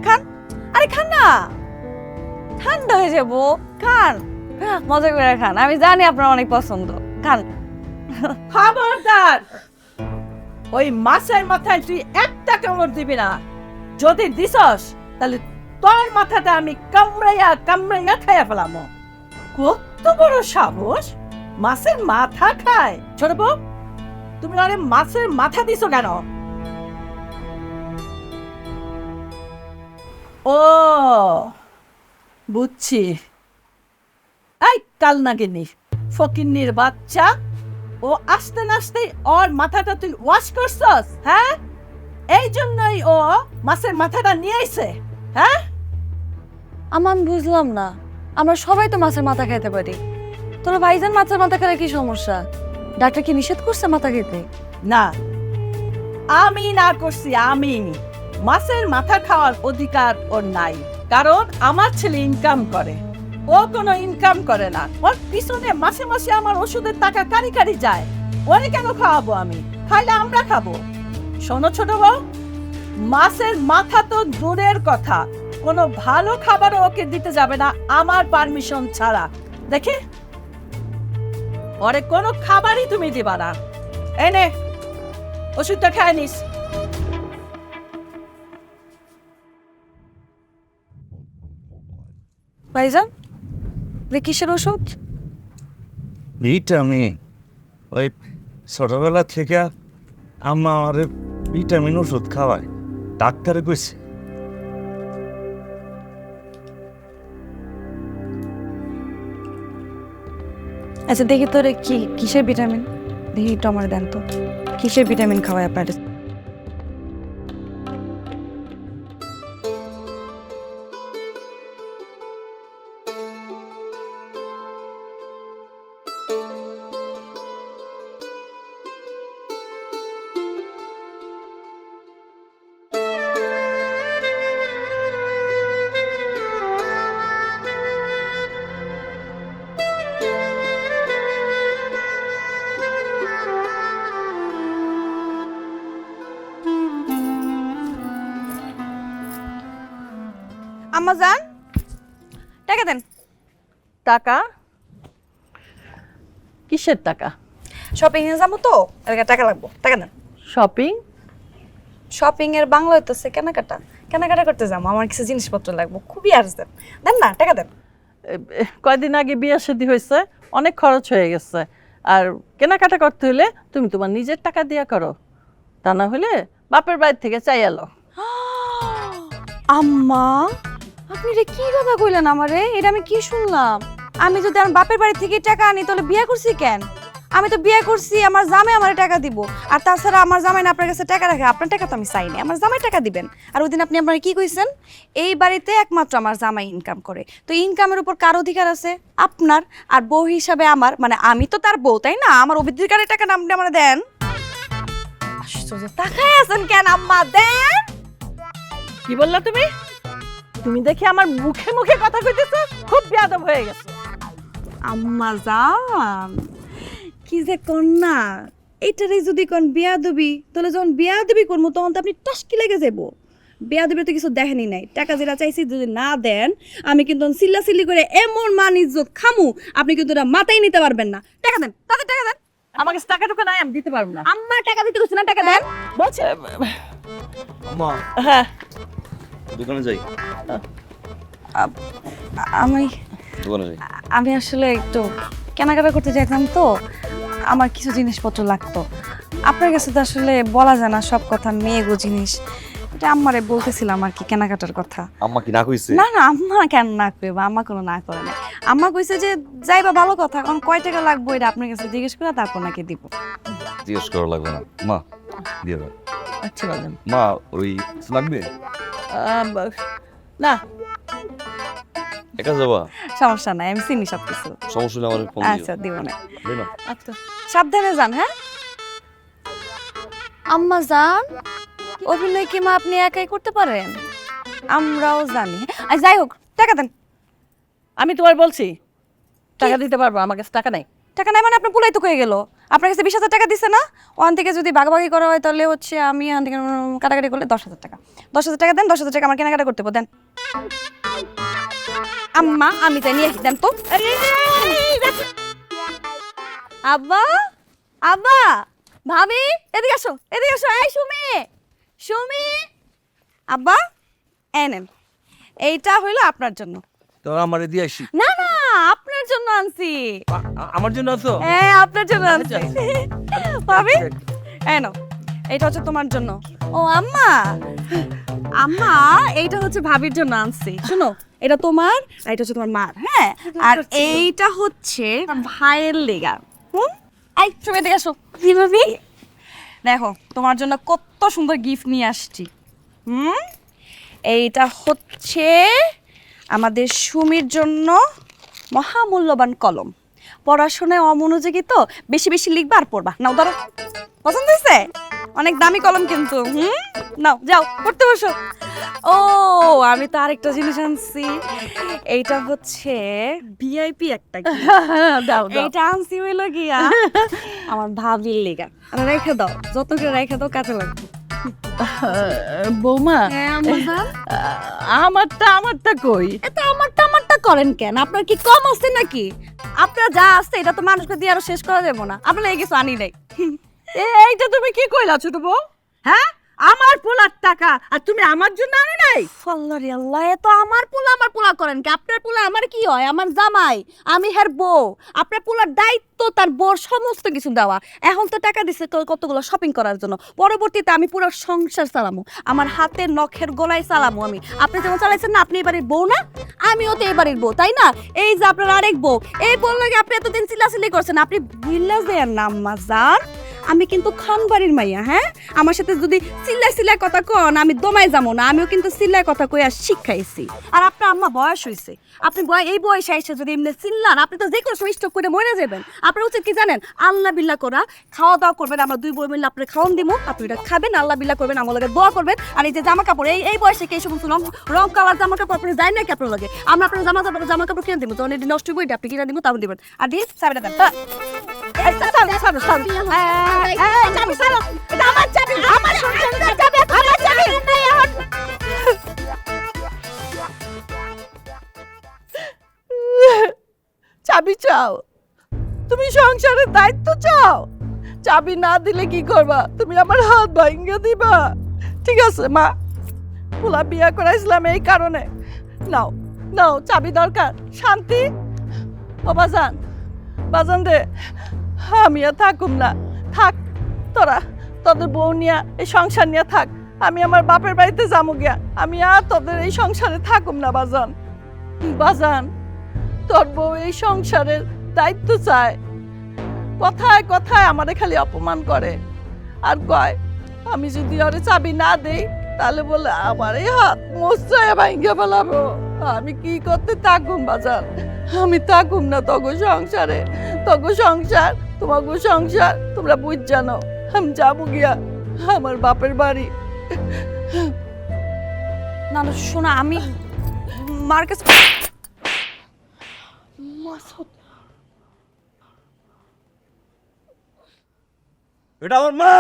খান। আরে খান না, ঠান্ডা হয়ে যাবো, খান। মজা করে খান, আমি জানি আপনার অনেক পছন্দ, খান।
খবরদার, ওই মাছের মাথায় তুই একটা কামড় দিবি না। যদি দিছস তাহলে তোর মাথাটা আমি কামড়াইয়া খাইয়া ফেলাম। কত বড় সাহস, মাছের মাথা খায়? ছোট বউ, তুমি আরে মাছের মাথা দিছো কেন? ও বুঝছি, এই কাল নাগিনী ফকিন্নির বাচ্চা, ও আসতে নাচতে ওর মাথাটা তুই ওয়াশ করছস, হ্যাঁ? এই জন্যই ও মাছের মাথাটা নিয়ে আইছে, হ্যাঁ?
আমার বুঝলাম না, আমরা সবাই তো মাছের মাথা খেতে পারি, তোর ভাইজান মাছের মাথা খেলে কি সমস্যা? ডাক্তার কি নিষেধ করছে মাথা খেতে?
না, আমি না করছি, আমি মাছের মাথা খাওয়ার অধিকার ওর নাই, কারণ আমার ছেলে ইনকাম করে, ও কোনো ইনকাম করে না। ওর পিছনে মাসে মাসে আমার ওষুধের টাকা কারি কারি যায়, ওরে কেন খাওয়াবো আমি? খাইলে আমরা খাবো। শোনো ছোট বউ, মাছের মাথা তো দূরের কথা, কোনো ভালো খাবারও ওকে দিতে যাবে না আমার পারমিশন ছাড়া। দেখি, ওরে কোনো খাবারই তুমি দিবা না। এই নে, ওষুধটা খায় নিস।
ভাইজান, কিসের ওষুধ?
ভিটামিন, ওই ছোটবেলা থেকে আম্মা আমার ভিটামিন ওষুধ খাওয়ায়, ডাক্তারে কইছে।
আচ্ছা দেখি তোরে কিসের ভিটামিন, দেখি একটু আমার দেন তো, কিসের ভিটামিন খাওয়ায় আপনার? আম্মা যান, টাকা দেন।
টাকা? কিসের টাকা?
শপিং এ যাবো তো, এর টাকা লাগবো, টাকা দেন।
শপিং?
শপিং এর বাংলা হইতেছে কেনাকাটা, কেনাকাটা করতে যাবো, আমার কিছু জিনিসপত্র লাগবো, খুবই আর্জেন্ট। দেন না, টাকা দেন।
কয়দিন আগে বিয়ে শাদী হয়েছে, অনেক খরচ হয়ে গেছে, আর কেনাকাটা করতে হলে তুমি তোমার নিজের টাকা দিয়া করো, তা না হলে বাপের বাড়ি থেকে চাই এলো।
আম্মা, আপনি এটা কি কথা কইলেন আমারে? এটা আমি কি শুনলাম? আমি যদি আমার বাপের বাড়ি থেকে টাকা আনি তাহলে বিয়ে করছি কেন? আমি তো বিয়ে করছি, আমার জামাই আমার টাকা দিব। আর তাছাড়া আমার জামাই না আপনার কাছে টাকা রাখে, আপনার টাকা তো আমি চাই না, আমার জামাই টাকা দিবেন। আর ওই দিন আপনি আপনার কি কইছেন? এই বাড়িতে একমাত্র আমার জামাই ইনকাম করে, তো ইনকামের উপর কার অধিকার আছে? আপনার। আর বউ হিসাবে আমার, মানে আমি তো তার বউ, তাই না? আমার অধিকারের টাকা আপনি আমার দেন। আশ্চর্য, তাকায় আছেন কেন আম্মা? দেন।
কি বললা তুমি? তুমি দেখি আমার মুখে মুখে কথা কইতেছো, খুব বেয়াদব হয়ে গেছে।
আম্মা জান, কি যে কন্যা, এইটারে যদি কোন বিয়াদবি, তাহলে যখন বিয়াদবি করবো তখন তো আপনি টাসকি লেগে যাবো। বিয়াদবি তো কিছু দেখেনি নাই, টাকা যেটা চাইছি যদি না দেন আমি কিন্তু চিল্লাচিল্লি করে এমন মান ইজ্জত খামু, আপনি কিন্তু এটা মাথায় নিতে পারবেন না। টাকা দেন, তাদের টাকা দেন।
আমার কাছে টাকা টুকা নাই, আমি দিতে পারবো না।
আম্মা টাকা দিতে কইছে না, টাকা দেন
বলছে।
আম্মা,
হ্যাঁ,
দোকানে যাই,
আমি
দোকানে যাই।
আমি আসলে একটু কেনাকাটা করতে চাইতাম তো, আমার কিছু জিনিসপত্র লাগতো। আপনার কাছে তো আসলে বলা যায় না সব কথা, মেয়েগো জিনিস। এটা আম্মারে বলতেছিলাম আর কি কেনাকাটার কথা।
আম্মা কি না কইছে?
না না, আম্মা কেন না করবে, আম্মা কোনো না করে না। আম্মা কইছে যে যাইবা ভালো কথা, এখন কয় টাকা লাগবে এটা আপনার কাছে জিজ্ঞেস করে তারপর নাকি দিব।
জিজ্ঞেস করা লাগবে না মা, দিয়ে দাও।
আচ্ছা বাজান।
মা ওই কিছু লাগবে?
না
একা যাবা?
সমস্যা নাই, আমি চিনি সব কিছু।
সমস্যা হলে আমার ফোন
আচ্ছা দিব না।
দিও না।
আচ্ছা
সাবধানে যান। হ্যাঁ আম্মা যান, অভিনয় কি মা আপনি একাই করতে পারেন? আমরাও জানি। আর যাই হোক, টাকা দেন।
আমি তোমার বলছি টাকা দিতে পারবো, আমার কাছে টাকা নাই।
টাকা নাই মানে আপনার পুলাই তো হয়ে গেল। আপনার কাছে 20,000 টাকা দিছে না? ওখান থেকে যদি ভাগাভাগি করা হয় তাহলে হচ্ছে আমি ওখান থেকে কাটাকাটি করলে 10,000 টাকা। 10,000 টাকা দেন, 10,000 টাকা আমার কেনাকাটা করতে দেন। আম্মা আমি তাই নিয়ে দেন তো। আব্বা, আব্বা, ভাবি এদিকে আসো, এদিকে আসো। এই সুমি, সুমি। আব্বা এই নেন, এইটা হইলো আপনার জন্য।
তো আমার দিয়ে আসি।
না না, আপনার জন্য আনছি।
আমার জন্য আছো?
হ্যাঁ আপনার জন্য আনছি। ভাবি এই নাও, এইটা হচ্ছে তোমার জন্য। ও আম্মা, আম্মা এইটা হচ্ছে ভাবির জন্য আনছি। শোনো, এটা তোমার আর এটা হচ্ছে তোমার মার। হ্যাঁ, আর এইটা হচ্ছে ভাইয়ের লেগা। এই তুমি দেখে আসো। ভাবি দেখো তোমার জন্য কত সুন্দর গিফট নিয়ে আসছি। এইটা হচ্ছে আমাদের সুমির জন্য মহামূল্যবান কলম। পড়াশোনায় অমনোযোগী তো, বেশি বেশি লিখবা আর পড়বা। নাও ধরো, পছন্দ হয়েছে? অনেক দামি কলম কিন্তু। নাও যাও পড়তে বসো। ও আমি তো আরেকটা জিনিস আনছি, এইটা হচ্ছে ভিআইপি একটা gift।
দাও দাও।
এইটা আনছি হইলো গিয়া আমার ভাবির লেগা। আর রেখে দাও, যত করে রেখে দাও, কাজে লাগবে।
বৌমা
হ্যাঁ আম্মা,
আমারটা কই?
এটা আমারটা করেন কেন? আপনার কি কম আছে নাকি? আপনার যা আছে এটা তো মানুষকে দিয়ে আরো শেষ করা যাবে না। আপনার এই কিছু আনি নাই।
এইটা তুমি কি কইলা ছোট বউ? হ্যাঁ, আমার পোলার টাকা আর তুমি আমার জন্য আনো নাই?
আল্লাহ রে আল্লাহ, এ তো আমার পোলা করেন কি? আপনার পোলা আমার কি হয়? আমার জামাই, আমি হের বউ। আপনার পোলার দায়িত্ব তার বউর সমস্ত কিছু দেওয়া। এখন তো টাকা দিছে কতগুলো শপিং করার জন্য, পরবর্তীতে আমি পুরো সংসার চালামু, আমার হাতের নখের গলায় চালামু আমি। আপনি যেমন চালাইছেন না, আপনি এই বাড়ির বউ না, আমিও তো এই বাড়ির বউ, তাই না? এই যে আপনার আরেক বউ, এই বউ লাগে আপনি এতদিন চিল্লাচিল্লি করছেন। আপনি ভিল্লা দেয়ার নাম মাজার, আমি কিন্তু খান বাড়ির মাইয়া। হ্যাঁ, আমার সাথে যদি চিল্লাই কথা কন আমি দমাই যাবো না। আমিও কিন্তু চিল্লাই কথা কইয়া শিখাইছি। আর আপনার আম্মা বয়স হয়েছে, আপনি এই বয়সে এসে যদি এমনি চিল্লান, আপনি তো যে কোনো সময় স্টক করে মরে যাবেন। আপনার উচিত কি জানেন? আল্লাহ বিল্লাহ করা, খাওয়া দাওয়া করবেন। আমরা দুই বই মিলে আপনার খাওয়ান দিব, আপনি এটা খাবেন, আল্লাহ বিল্লাহ করবেন, আমার লগে দোয়া করবেন। আর এই যে জামা কাপড়, এই বয়সে কে সমস্ত রং কালার জামা কাপড় আপনি যায় না কি আপনার লগে? আমরা আপনার জামা কাপড় কিনে দিব, তখন এটি নষ্ট বইটা আপনি কিনে দিব, তাও দিবেন। আর দিয়ে চাবিটা দেন।
চাবি চাও? তুমি সংসারের দায়িত্ব চাও? চাবি না দিলে কি করবা? তুমি আমার হাত ভাঙিয়ে দিবা? ঠিক আছে মা, পোলা বিয়া করাইছিলাম এই কারণে। নাও নাও, চাবি দরকার। শান্তি, ও বাজান, বাজান রে, আমি আর থাকুম না। থাক তোরা, তোদের বউ নিয়া এই সংসার নিয়ে থাক। আমি আমার বাপের বাড়িতে যাবো গিয়া। আমি আর তোদের এই সংসারে থাকুম না বাজান। বাজান, তোর বউ এই সংসারের দায়িত্ব চায়, কথায় কথায় আমারে খালি অপমান করে আর কয় আমি যদি ওরে চাবি না দেই তাহলে বলে আমার এই হাত মোচড়ায় ভাঙ্গে ফেলাবো। আমি কি করতে থাকুম বাজার? আমি থাকুম না তগো সংসারে। তগো সংসার তোমাগো সংসার, তোমরা বুঝ জানো। আমি যাবো গিয়া আমার বাপের বাড়ি।
না না শোনা, আমি মার কাছে
এটা আমার মা।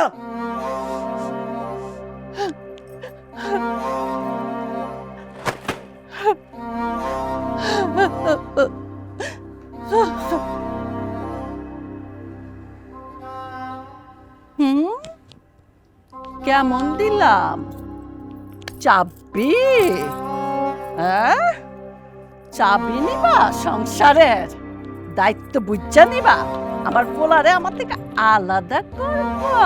কেমন দিলাম চাবি? হ্যাঁ, চাবি নিবা, সংসারের দায়িত্ব বুঝা নিবা, আমার পোলারে আমার থেকে আলাদা করবা।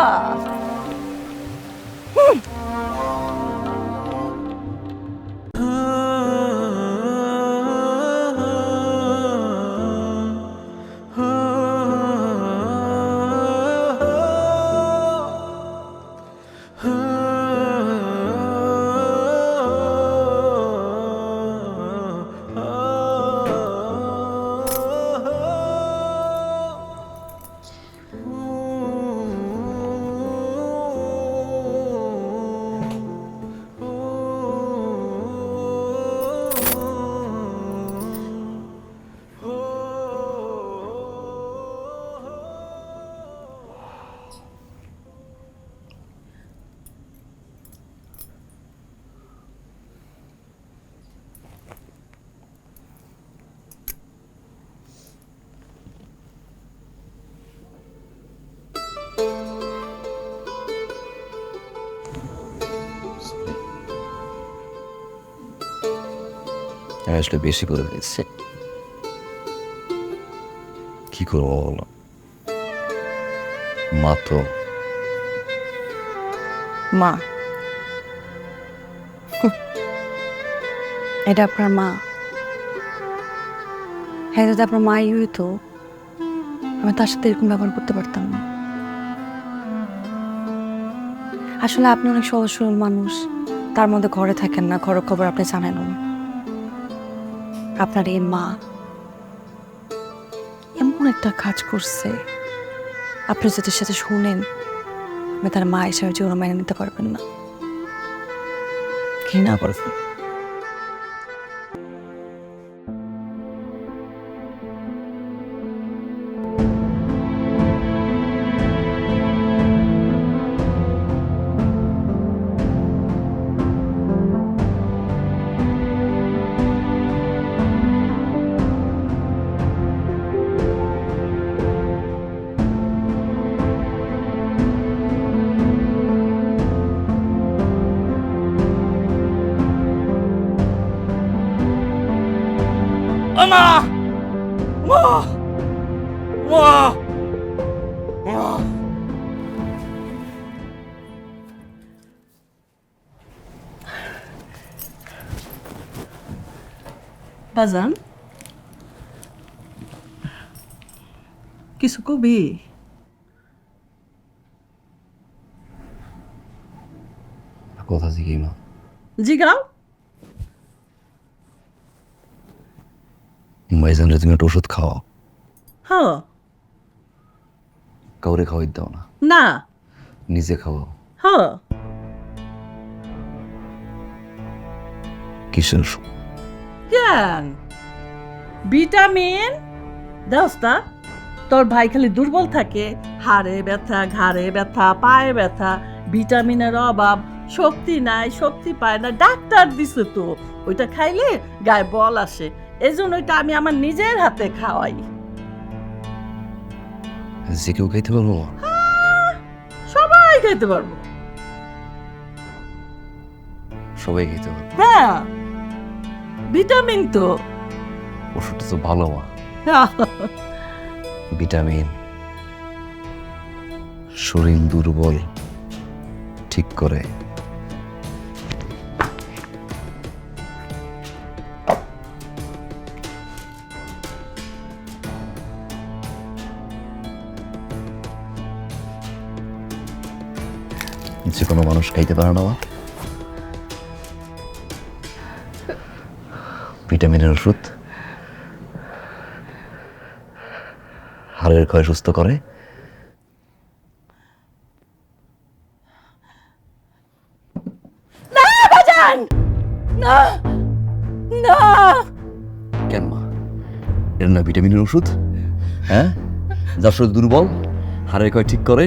আমি আসলে বেশি করে দিচ্ছি। কি করবো বলো, মা তো
মা, এটা আপনার মা। হ্যাঁ, যদি আপনার মাই হইতো আমি তার সাথে এরকম ব্যবহার করতে পারতাম না। আসলে আপনি অনেক সহজ সরল মানুষ, তার মধ্যে ঘরে থাকেন না, ঘরের খবর আপনি জানেন না। আপনার এই মা এমন একটা কাজ করছে, আপনি যদি সাথে শুনেন আমি তার মা হিসাবে জীবন মেনে নিতে পারবেন না, ঘৃণা করবেন।
মা মা মা মা
বাজান, কিছু কবি?
কথা জিজ্ঞেস মা।
জিগাও।
ভাইজানরে তুমি একটা ওষুধ খাওয়াও,
হ।
কাউরে খাওয়াই দাও না,
না।
নিজে খাওয়াও।
হ।
কিসের ওষুধ?
কেন? ভিটামিন দোস্তা, তোর ভাই খালি দুর্বল থাকে, হাড়ে ব্যথা, ঘাড়ে ব্যথা, পায়ে ব্যথা, ভিটামিনের অভাব, শক্তি নাই, শক্তি পায় না, ডাক্তার দিছে তো, ওইটা খাইলে গায়ে বল আসে, এই জন্য ওইটা আমি আমার নিজের হাতে খাওয়াই।
যে কেউ খাইতে পারবো?
সবাই খাইতে পারবো।
সবাই খাইতে পারবো?
হ্যাঁ, ভিটামিন তো।
ওষুধটা তো ভালো মা, ভিটামিন শরীর দুর্বল ঠিক করে। যে কোনো মানুষ খাইতে পারে না মা ভিটামিনের ওষুধ। হাড়ের ক্ষয় সুস্থ করে,
না না,
কেন মা? এর না ভিটামিনের ওষুধ? হ্যাঁ, যার শরীর দুর্বল হাড়ের ক্ষয় ঠিক করে,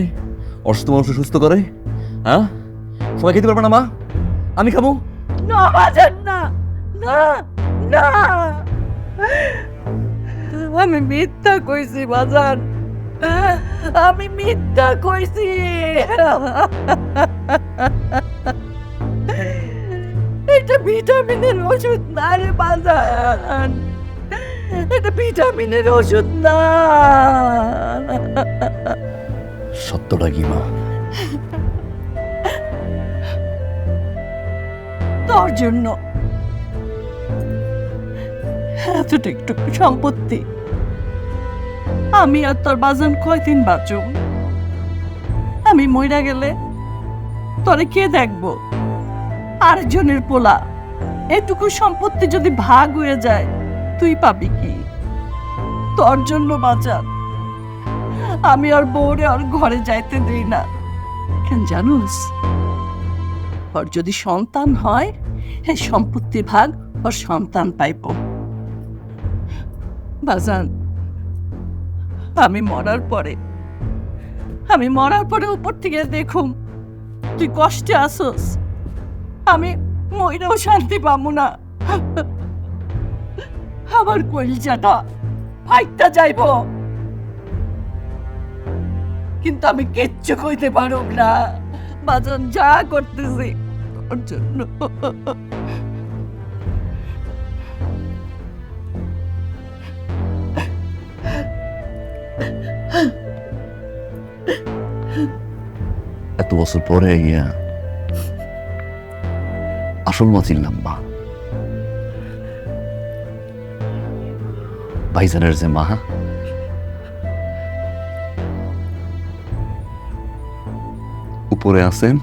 অসুস্থ মানুষ সুস্থ করে। হ্যাঁ, সবাই খেতে পারবে না মা? আমি খাবো?
না বাজান, না না না, আমি মিথ্যা কইছি বাজান, আমি মিথ্যা কইছি। এটা ভিটামিনের ওষুধ না রে বাজান, এটা ভিটামিনের ওষুধ না।
সত্যটা কি মা?
তোর জন্য এতটা একটু সম্পত্তি, আমি আর তোর বাজান কয়দিন বাঁচুম? আমি মইরা গেলে তোরে কে দেখবো? আরেকজনের পোলা, এটুকু সম্পত্তি যদি ভাগ হয়ে যায় তুই পাবি কি? তোর জন্য বাঁচান আমি আর বউরে আর ঘরে যাইতে দেই না। কেন জানোস? ওর যদি সন্তান হয়, এই সম্পত্তি ভাগ ওর সন্তান পাইব। বাজান, আমি মরার পরে উপর থেকে দেখুম তুই কষ্টে আসোস, আমি মইরাও শান্তি পাবো না, আমার কলিজাটা ফাইটটা যাইব, কিন্তু আমি কিচ্ছু কইতে পারব না। বাজান, যা করতেছি ওর জন্য।
বছর পরে গিয়া আসল মা চিনলাম মা। ভাইজানের যে মা, উপরে আছেন,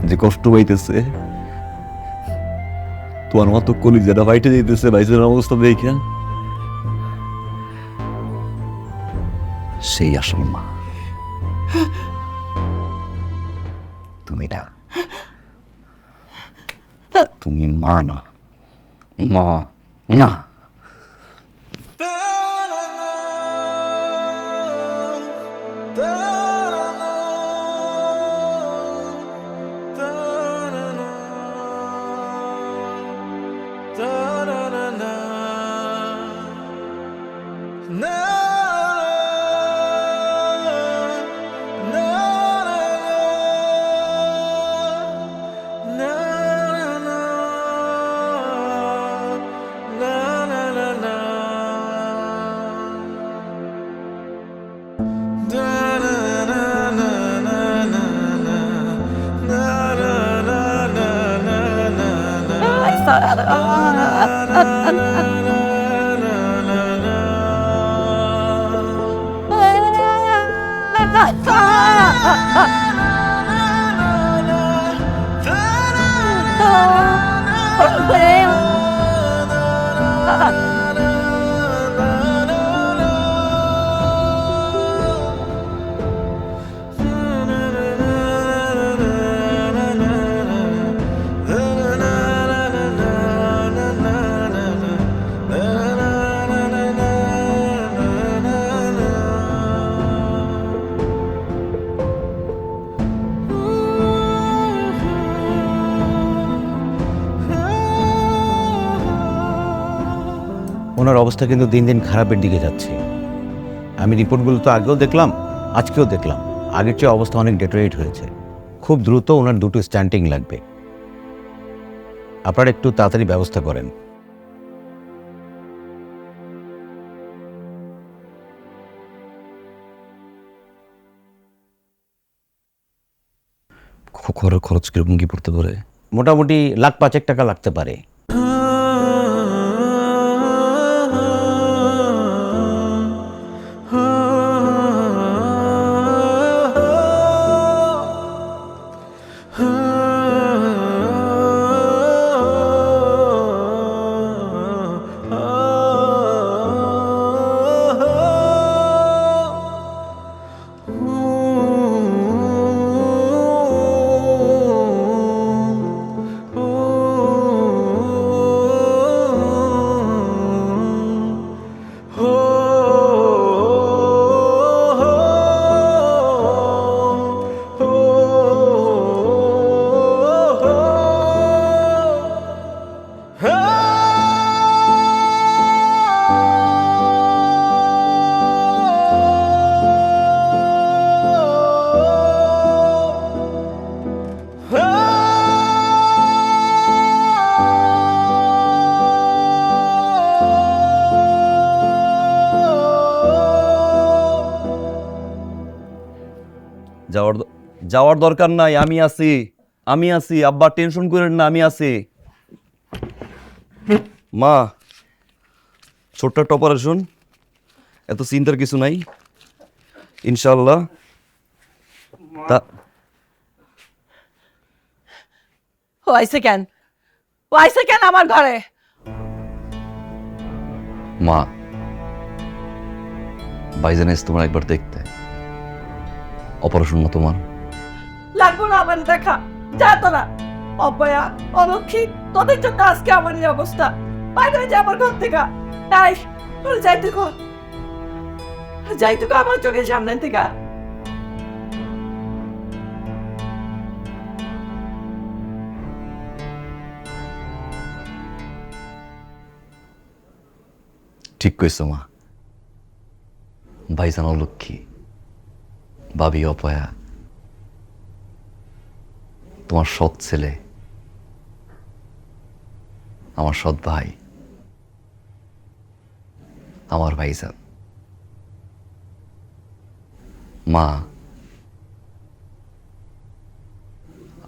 যে কষ্ট পাইতেছে, তোমার মতো কলিজাটা বাইটে যাইতেছে ভাইজানের অবস্থা দেখে, সেই আসল মা। তুমি না, তুমি মা না, মা না।
ওনার অবস্থা কিন্তু দিন দিন খারাপের দিকে যাচ্ছে। আমি রিপোর্টগুলো তো আগেও দেখলাম, আজকেও দেখলাম, আগের চেয়ে অবস্থা অনেক ডেটোরেট হয়েছে। খুব দ্রুত ওনার 2টো স্ট্যান্টিং লাগবে। আপনারা একটু তাড়াতাড়ি ব্যবস্থা করেন।
খরচ কিরকম কি পড়তে পারে?
মোটামুটি $1,05,000 লাগতে পারে।
যাওয়ার দরকার নাই, আমি আছি, আমি আছি। আব্বা টেনশন করেন না, আমি আছি। মা, ছোট্ট একটা অপারেশন, এত চিন্তার কিছু নাই, ইনশাল্লাহ। তা
ও আইছে কেন? ও আইছে কেন আমার ঘরে?
মা, ভাইজান এসে তোমার একবার দেখতে। অপারেশন না তোমার?
লাগবো না আমার দেখা, যা তোরা। অপয়া, অলক্ষী, তোদের জন্য আজকে আমার এই অবস্থা। বাইরে হয়ে যা আমার ঘর থেকে। তাই যাইতে কো, যাইতে কো আমার চোখের সামনে থেকে।
ঠিক কইছো মা। ভাইজান অলক্ষী, ভাবি অপয়া, তোমার সৎ ছেলে, আমার সৎ ভাই, আমার ভাইজান। মা,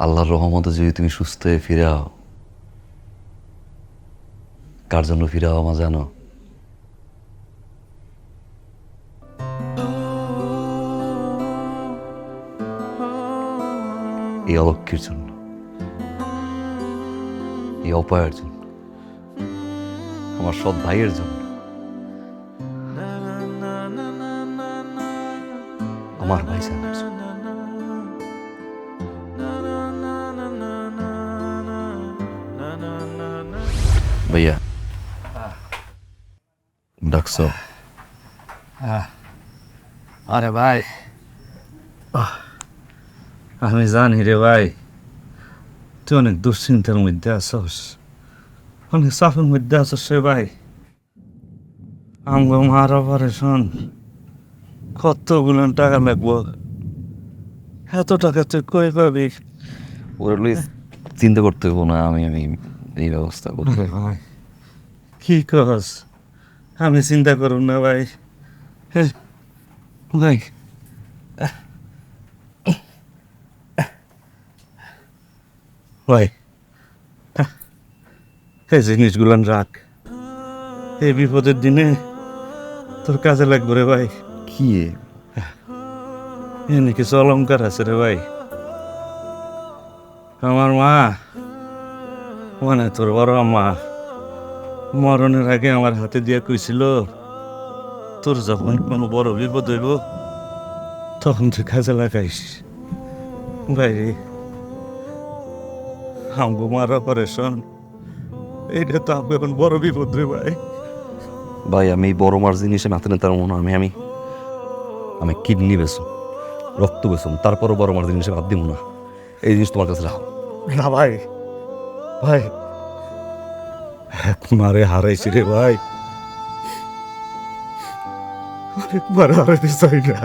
আল্লাহর রহমতে যদি তুমি সুস্থ হয়ে ফিরে আও, কার জন্য ফিরে আও মা জানো? এই অলক্ষীর জন্য, এই অপায়ের জন্য, আমার সৎ ভাইয়ের জন্য, আমার ভাইজানের জন্য। ভাইয়া ডাকছো?
আরে ভাই, আমি জানি রে ভাই, তুই অনেক দুশ্চিন্তার মধ্যে আছস, অনেক চাপের মধ্যে আছস রে ভাই। আমগো মার অপারেশন, কতগুলো টাকা লাগবো, এত টাকা তুই কই পাবি?
ওরা চিন্তা করতে হবো না, আমি আমি এই ব্যবস্থা করবো।
আরে ভাই, কি কস? আমি চিন্তা করুন না ভাই। হে, ভাই ভাই, এই জিনিসগুলান রাখ, এই বিপদের দিনে তোর কাজে লাগবে রে ভাই।
কি
এনে কিছু অলঙ্কার আছে রে ভাই। আমার মা, মানে তোর বড় মা, মরণের আগে আমার হাতে দিয়ে কইছিল, তোর যখন কোনো বড় বিপদ হইব তখন তুই কাজে লাগাইস। ভাই আমগো মার অপারেশন, এইটা তো আমগো এখন বড় বিপদ রে ভাই।
ভাই আমি বড় মার জিনিসে মাথা নিতে পারবো না। আমি আমি আমি কিডনি বেছো, রক্ত বেছো, তারপরও বড় মার জিনিসে বাদ দিব না। এই জিনিস তোমার কাছে রাখো।
না ভাই, ভাই এক মারে হারাইছি রে ভাই, আরেকবার হারাইতে চাই না।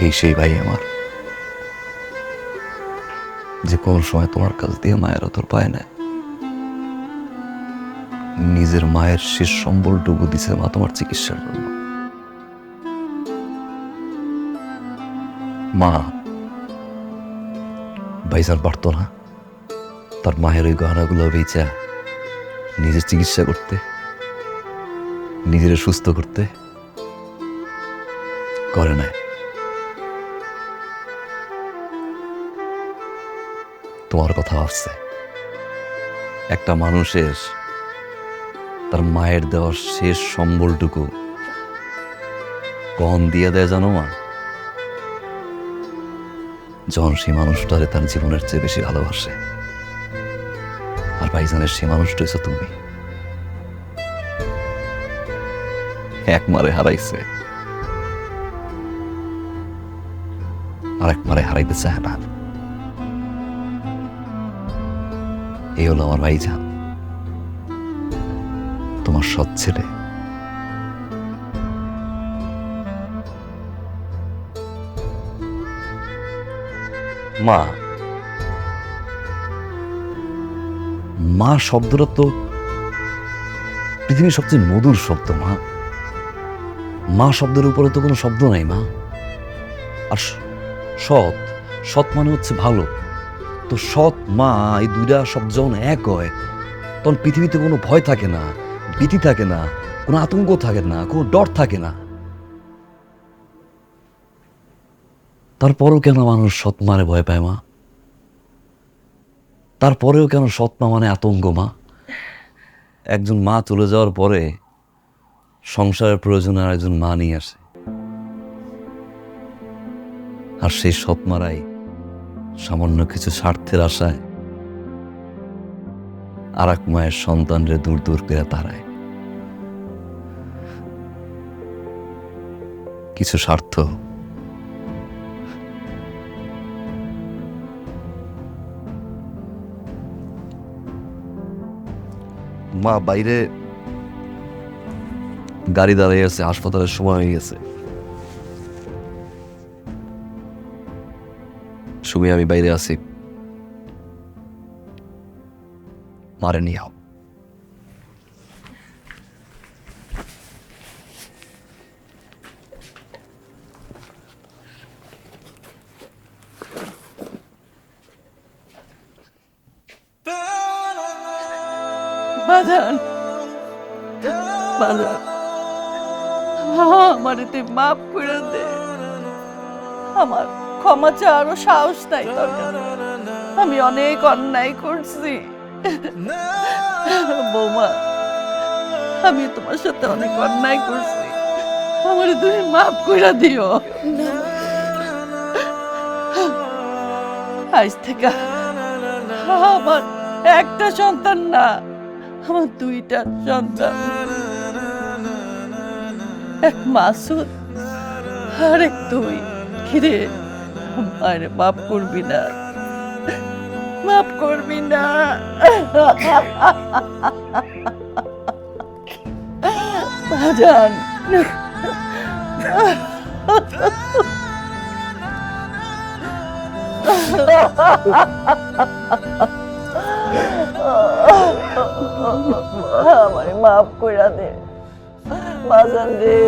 এই সেই ভাই আমার, যে কোন সময় তোমার কাছ দিয়ে মায়ের তোর পায় না, নিজের মায়ের শেষ সম্বলটুকু দিছে মা তোমার চিকিৎসার জন্য। মা ভাইজান পারতো না তার মায়ের ওই গহনাগুলো বেচা নিজের চিকিৎসা করতে, নিজের সুস্থ করতে? করে নাই। তোমার কথা ভাবছে। একটা মানুষের তার মায়ের দেওয়ার শেষ সম্বলটুকু কখন দিয়ে দেয় জানো মা? যখন সেই মানুষটারে তার জীবনের চেয়ে বেশি ভালোবাসে। আর ভাইজানের সেই মানুষটা হচ্ছে তুমি। এক মারে হারাইছে, আরেক মারে হারাইতে চায় না। এই হলো আমার ভাইজান, তোমার সৎ ছেলে। মা, মা শব্দটা তো পৃথিবীর সবচেয়ে মধুর শব্দ। মা, মা শব্দের উপরে তো কোনো শব্দ নাই মা। আর সৎ, সৎ মানে হচ্ছে ভালো। তো সৎ মা, এই দুইটা শব্দ যখন এক হয় তখন পৃথিবীতে কোনো ভয় থাকে না, ভীতি থাকে না, কোনো আতঙ্ক থাকে না, কোনো ডর থাকে না। তারপরেও কেন মানুষ সৎ মারে ভয় পায় মা? তারপরেও কেন সৎ মা মানে আতঙ্ক মা? একজন মা চলে যাওয়ার পরে সংসারের প্রয়োজনে আর একজন মা নিয়ে আসে, আর সেই সৎ মারাই সামান্য কিছু স্বার্থের আশায় আর এক মায়ের সন্তানরে দূর দূর করে তাড়ায়। কিছু স্বার্থ মা, বাইরে গাড়ি দাঁড়িয়ে আছে, হাসপাতালের সময় হয়ে গেছে। সুমি আমি বাইরে আছি, মারে নিয়ে আও।
বাজান বাজান, আমারে তুই মাফ করে দে। আমার ক্ষমা চাওয়ারও সাহস নাই তোর কাছে। আমি অনেক অন্যায় করছি বৌমা, আমি তোমার সাথে অনেক অন্যায় করছি, আমারে তুমি মাফ করে দিও। আজ থেকে আমার একটা সন্তান না, আমার দুইটা সন্তান, এক মাসুদ আর এক তুই। কিরে, আমারে মাফ করবি না? মাফ করবি না? ভাজান, আমারে মাফ কইরা দে বাজান রে।